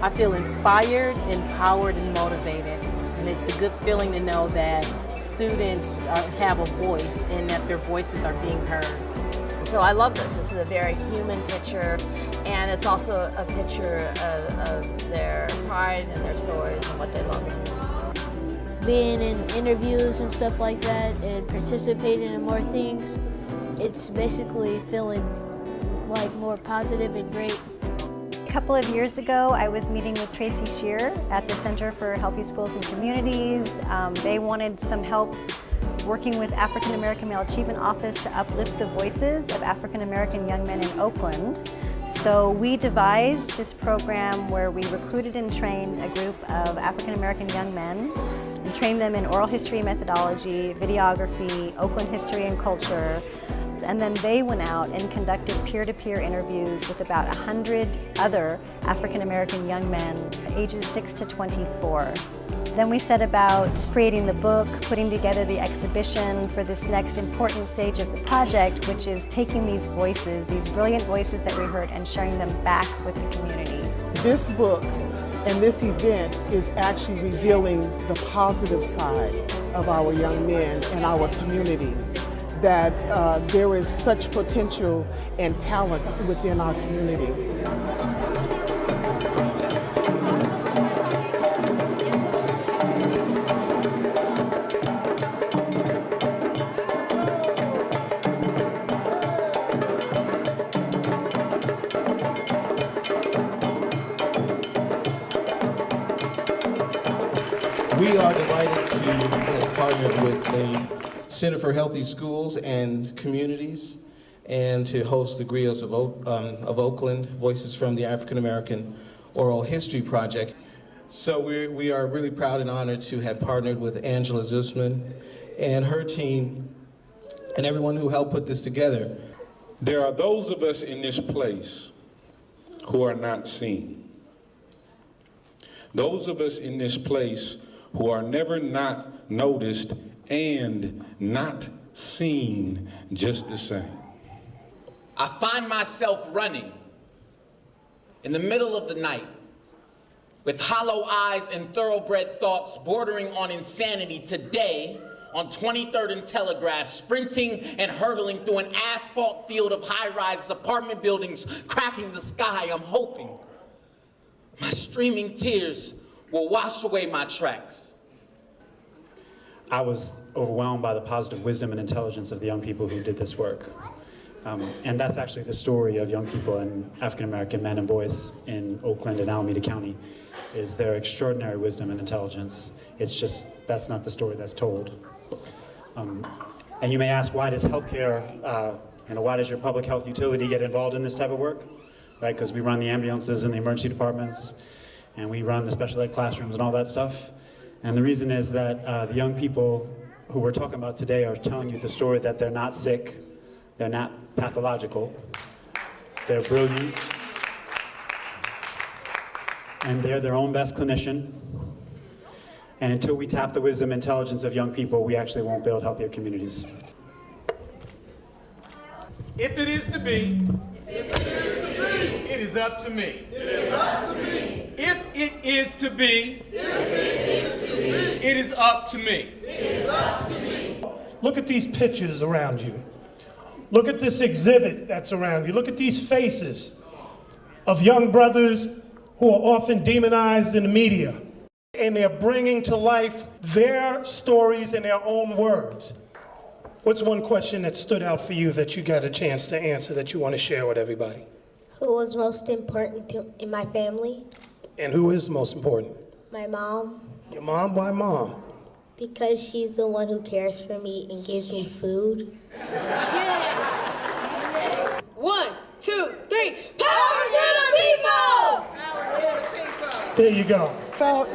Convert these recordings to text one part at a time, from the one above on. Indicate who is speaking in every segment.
Speaker 1: I feel inspired, empowered, and motivated. And it's a good feeling to know that students have a voice and that their voices are being heard.
Speaker 2: So I love this. This is a very human picture, and it's also a picture of their pride and their stories and what they love.
Speaker 3: Being in interviews and stuff like that and participating in more things, it's basically feeling like more positive and great.
Speaker 4: A couple of years ago, I was meeting with Tracy Shear at the Center for Healthy Schools and Communities. They wanted some help working with African American Male Achievement Office to uplift the voices of African American young men in Oakland. So we devised this program where we recruited and trained a group of African American young men and trained them in oral history methodology, videography, Oakland history and culture. And then they went out and conducted peer-to-peer interviews with about 100 other African American young men ages 6 to 24. Then we set about creating the book, putting together the exhibition for this next important stage of the project, which is taking these voices, these brilliant voices that we heard, and sharing them back with the community.
Speaker 5: This book and this event is actually revealing the positive side of our young men and our community, that there is such potential and talent within our community.
Speaker 6: We are delighted to have partnered with the Center for Healthy Schools and Communities and to host the Griots of Oakland, Voices from the African American Oral History Project. So we are really proud and honored to have partnered with Angela Zusman and her team and everyone who helped put this together.
Speaker 7: There are those of us in this place who are not seen. Those of us in this place who are never not noticed and not seen just the same.
Speaker 8: I find myself running in the middle of the night with hollow eyes and thoroughbred thoughts bordering on insanity today on 23rd and Telegraph, sprinting and hurtling through an asphalt field of high-rise apartment buildings, cracking the sky. I'm hoping my streaming tears will wash away my tracks.
Speaker 9: I was overwhelmed by the positive wisdom and intelligence of the young people who did this work. And that's actually the story of young people and African American men and boys in Oakland and Alameda County, is their extraordinary wisdom and intelligence. It's just, that's not the story that's told. And you may ask, why does healthcare, why does your public health utility get involved in this type of work? Right, because we run the ambulances and the emergency departments, and we run the special ed classrooms and all that stuff. And the reason is that the young people who we're talking about today are telling you the story that they're not sick, they're not pathological, they're brilliant, and they're their own best clinician. And until we tap the wisdom and intelligence of young people, we actually won't build healthier communities.
Speaker 10: If it is to be, it is up to me. If it is to be, it is up to me.
Speaker 11: Look at these pictures around you. Look at this exhibit that's around you. Look at these faces of young brothers who are often demonized in the media. And they're bringing to life their stories in their own words. What's one question that stood out for you that you got a chance to answer that you want to share with everybody?
Speaker 3: Who was most important in my family?
Speaker 11: And who is most important?
Speaker 3: My mom.
Speaker 11: Your mom? Why mom?
Speaker 3: Because she's the one who cares for me and gives me food.
Speaker 2: Yes. 1, 2, 3. Power to the people! Power to the people!
Speaker 11: There you go.
Speaker 5: So,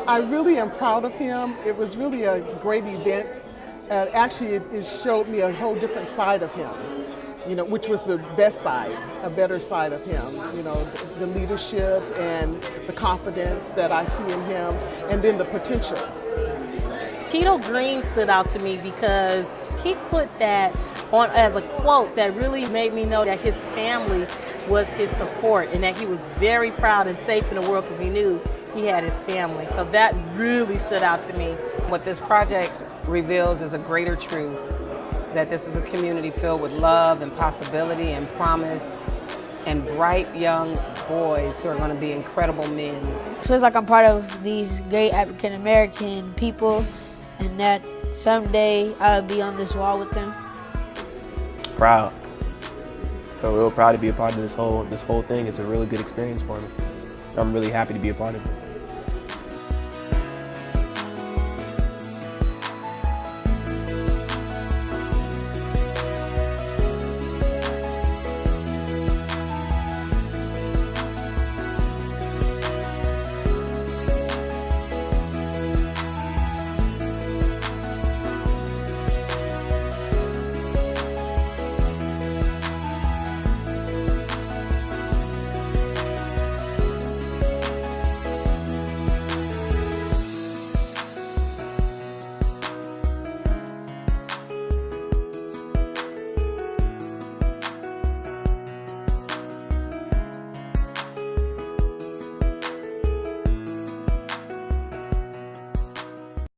Speaker 5: I really am proud of him. It was really a great event. Actually, it showed me a whole different side of him, which was the best side, a better side of him. The leadership and the confidence that I see in him, and then the potential.
Speaker 1: Keto Green stood out to me because he put that on as a quote that really made me know that his family was his support, and that he was very proud and safe in the world because he knew he had his family. So that really stood out to me.
Speaker 12: What this project reveals is a greater truth, that this is a community filled with love and possibility and promise and bright young boys who are going to be incredible men.
Speaker 3: It feels like I'm part of these great African American people, and that someday I'll be on this wall with them.
Speaker 13: Proud. So real proud to be a part of this whole thing. It's a really good experience for me. I'm really happy to be a part of it.